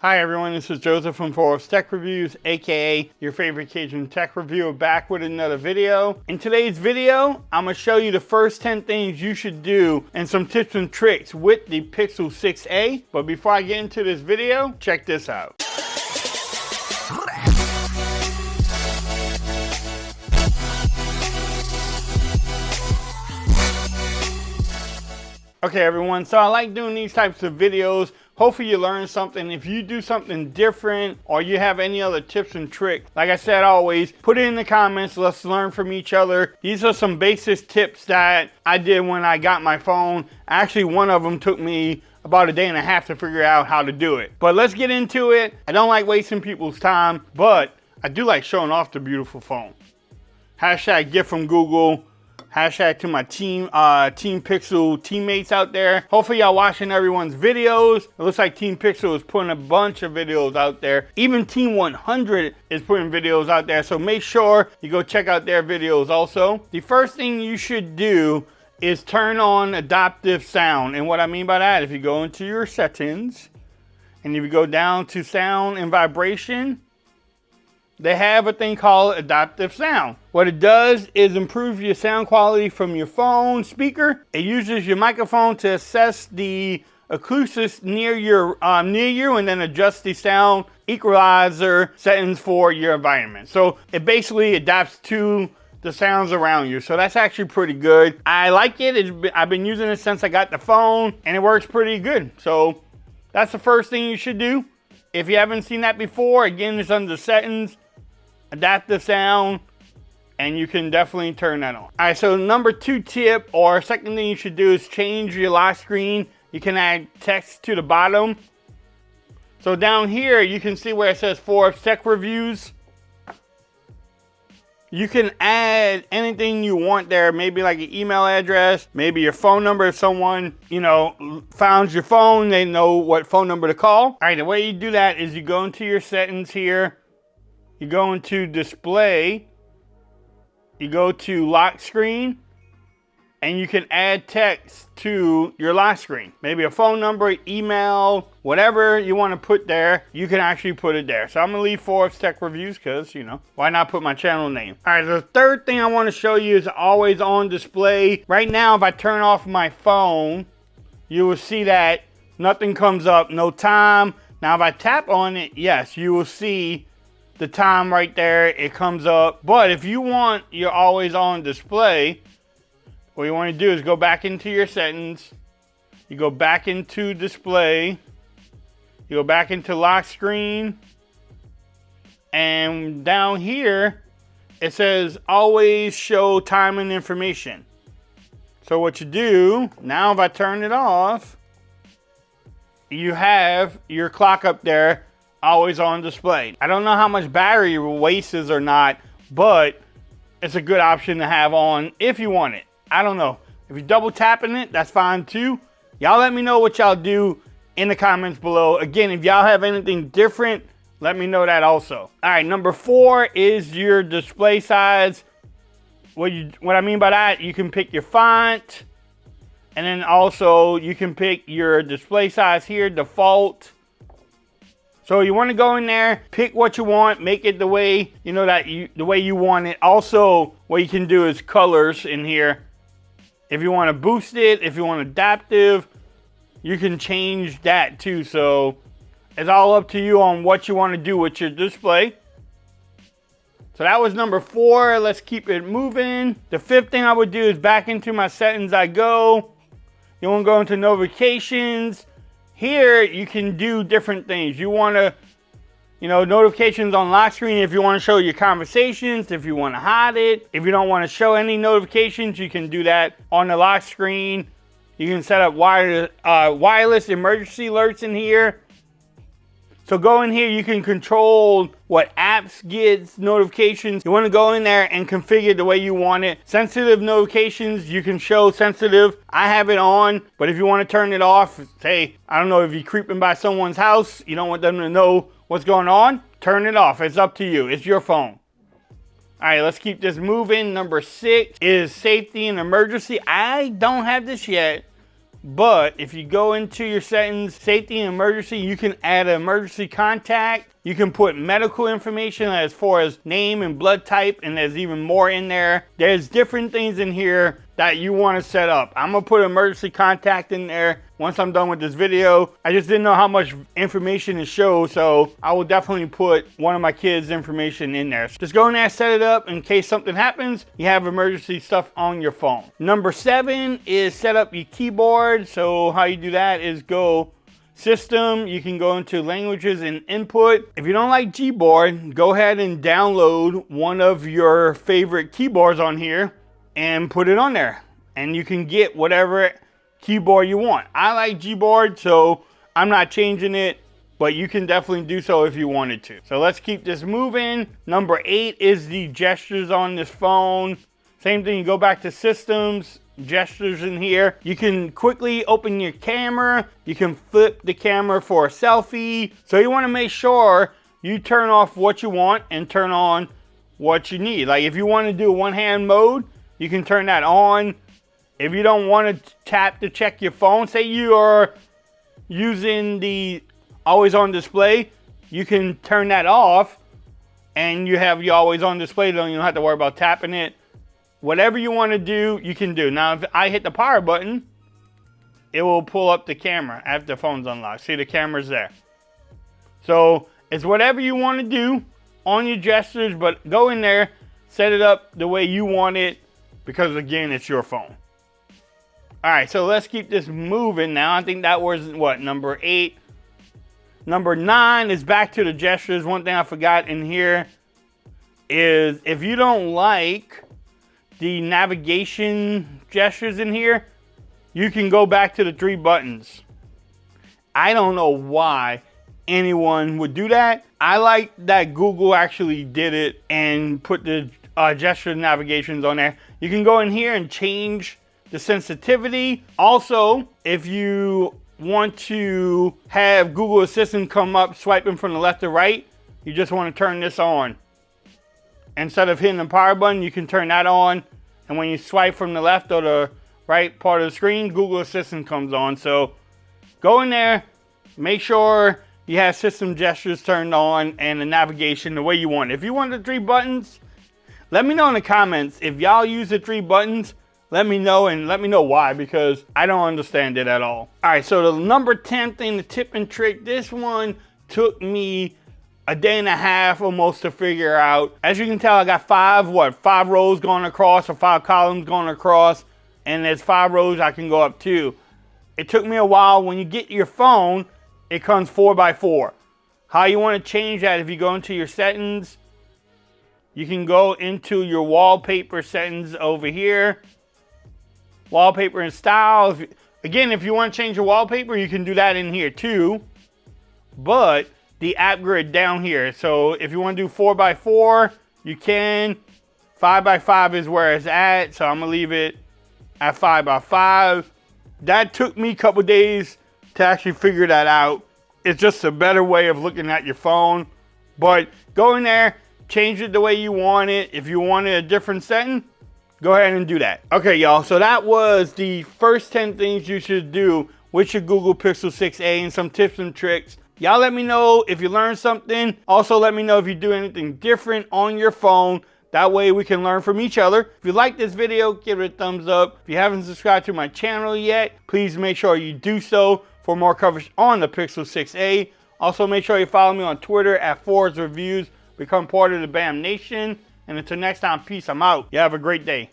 Hi everyone, this is Joseph from Forbes Tech Reviews, aka your favorite Cajun tech reviewer, back with another video. In today's video, I'm going to show you the first 10 things you should do and some tips and tricks with the Pixel 6a. But before I get into this video, check this out. Okay everyone, so I like doing these types of videos. Hopefully you learn something. If you do something different or you have any other tips and tricks, like I said always, put it in the comments. Let's learn from each other. These are some basic tips that I did when I got my phone. Actually, one of them took me about a day and a half to figure out how to do it. But let's get into it. I don't like wasting people's time, but I do like showing off the beautiful phone. Hashtag gift from Google. Hashtag to my Team Pixel teammates out there. Hopefully y'all watching everyone's videos. It looks like Team Pixel is putting a bunch of videos out there. Even Team 100 is putting videos out there. So make sure you go check out their videos also. The first thing you should do is turn on adaptive sound. And what I mean by that, if you go into your settings and if you go down to sound and vibration, they have a thing called adaptive sound. What it does is improve your sound quality from your phone speaker. It uses your microphone to assess the acoustics near you and then adjust the sound equalizer settings for your environment. So it basically adapts to the sounds around you. So that's actually pretty good. I like it. I've been using it since I got the phone and it works pretty good. So that's the first thing you should do. If you haven't seen that before, again, it's under settings, adaptive sound, and you can definitely turn that on. All right, so number 2 tip or second thing you should do is change your lock screen. You can add text to the bottom. So down here, you can see where it says Forbes Tech Reviews. You can add anything you want there, maybe like an email address, maybe your phone number. If someone, found your phone, they know what phone number to call. All right, the way you do that is you go into your settings here. You go into display, you go to lock screen, and you can add text to your lock screen. Maybe a phone number, email, whatever you want to put there, you can actually put it there. So I'm gonna leave Forbes Tech Reviews because, why not put my channel name? All right, the third thing I want to show you is always on display. Right now, if I turn off my phone, you will see that nothing comes up, no time. Now, if I tap on it, yes, you will see the time right there, it comes up. But if you want your always on display, what you want to do is go back into your settings, you go back into display, you go back into lock screen, and down here it says always show time and information. So what you do now, if I turn it off, you have your clock up there always on display. I don't know how much battery wastes or not, but it's a good option to have on if you want it. I don't know. If you're double tapping it, that's fine too. Y'all let me know what y'all do in the comments below. Again, if y'all have anything different, let me know that also. All right, number 4 is your display size. What I mean by that, you can pick your font, and then also you can pick your display size here, default. So you want to go in there, pick what you want, make it the way the way you want it. Also, what you can do is colors in here. If you want to boost it, if you want adaptive, you can change that too. So it's all up to you on what you want to do with your display. So that was number 4. Let's keep it moving. The 5th thing I would do is back into my settings I go. You want to go into notifications. Here, you can do different things. You want to, notifications on lock screen if you want to show your conversations, if you want to hide it. If you don't want to show any notifications, you can do that on the lock screen. You can set up wireless emergency alerts in here. So go in here, you can control what apps gets notifications. You want to go in there and configure the way you want it. Sensitive notifications, you can show sensitive. I have it on, but if you want to turn it off, say, I don't know, if you're creeping by someone's house, you don't want them to know what's going on, turn it off. It's up to you. It's your phone. All right, let's keep this moving. Number 6 is safety and emergency. I don't have this yet, But if you go into your settings, safety and emergency, you can add an emergency contact. You can put medical information as far as name and blood type, and there's even more in there. There's different things in here that you want to set up. I'm gonna put emergency contact in there once I'm done with this video. I just didn't know how much information to show, so I will definitely put one of my kids' information in there. So just go in there, set it up in case something happens. You have emergency stuff on your phone. Number 7 is set up your keyboard. So how you do that is go System, you can go into languages and input. If you don't like Gboard, go ahead and download one of your favorite keyboards on here and put it on there. And you can get whatever keyboard you want. I like Gboard, so I'm not changing it, but you can definitely do so if you wanted to. So let's keep this moving. Number 8 is the gestures on this phone. Same thing, you go back to Systems, gestures in here. You can quickly open your camera. You can flip the camera for a selfie. So you want to make sure you turn off what you want and turn on what you need. Like if you want to do one-hand mode, you can turn that on. If you don't want to tap to check your phone, say you are using the always on display, you can turn that off and you have your always on display. You don't have to worry about tapping it. Whatever you want to do, you can do. Now, if I hit the power button, it will pull up the camera after the phone's unlocked. See, the camera's there. So it's whatever you want to do on your gestures, but go in there, set it up the way you want it, because again, it's your phone. All right, so let's keep this moving now. I think that was what, number 8. Number 9 is back to the gestures. One thing I forgot in here is if you don't like the navigation gestures in here, you can go back to the 3 buttons. I don't know why anyone would do that. I like that Google actually did it and put the gesture navigations on there. You can go in here and change the sensitivity. Also, if you want to have Google Assistant come up swiping from the left to right, you just want to turn this on. Instead of hitting the power button, you can turn that on. And when you swipe from the left or the right part of the screen, Google Assistant comes on. So go in there, make sure you have system gestures turned on and the navigation the way you want. If you want the 3 buttons, let me know in the comments. If y'all use the 3 buttons, let me know, and let me know why, because I don't understand it at all. All right, so the number 10 thing, the tip and trick, this one took me a day and a half almost to figure out. As you can tell, I got 5 rows going across, or 5 columns going across, and there's 5 rows I can go up to. It took me a while. When you get your phone, it comes 4x4. How you want to change that, if you go into your settings, you can go into your wallpaper settings over here. Wallpaper and style. Again, if you want to change your wallpaper, you can do that in here too. But the app grid down here. So if you want to do 4x4, you can. 5x5 is where it's at. So I'm going to leave it at 5x5. That took me a couple days to actually figure that out. It's just a better way of looking at your phone. But go in there, change it the way you want it. If you wanted a different setting, go ahead and do that. Okay, y'all, so that was the first 10 things you should do with your Google Pixel 6a and some tips and tricks. Y'all let me know if you learned something. Also, let me know if you do anything different on your phone. That way we can learn from each other. If you like this video, give it a thumbs up. If you haven't subscribed to my channel yet, please make sure you do so for more coverage on the Pixel 6a. Also, make sure you follow me on Twitter at Forrest Reviews. Become part of the BAM Nation. And until next time, peace. I'm out. You have a great day.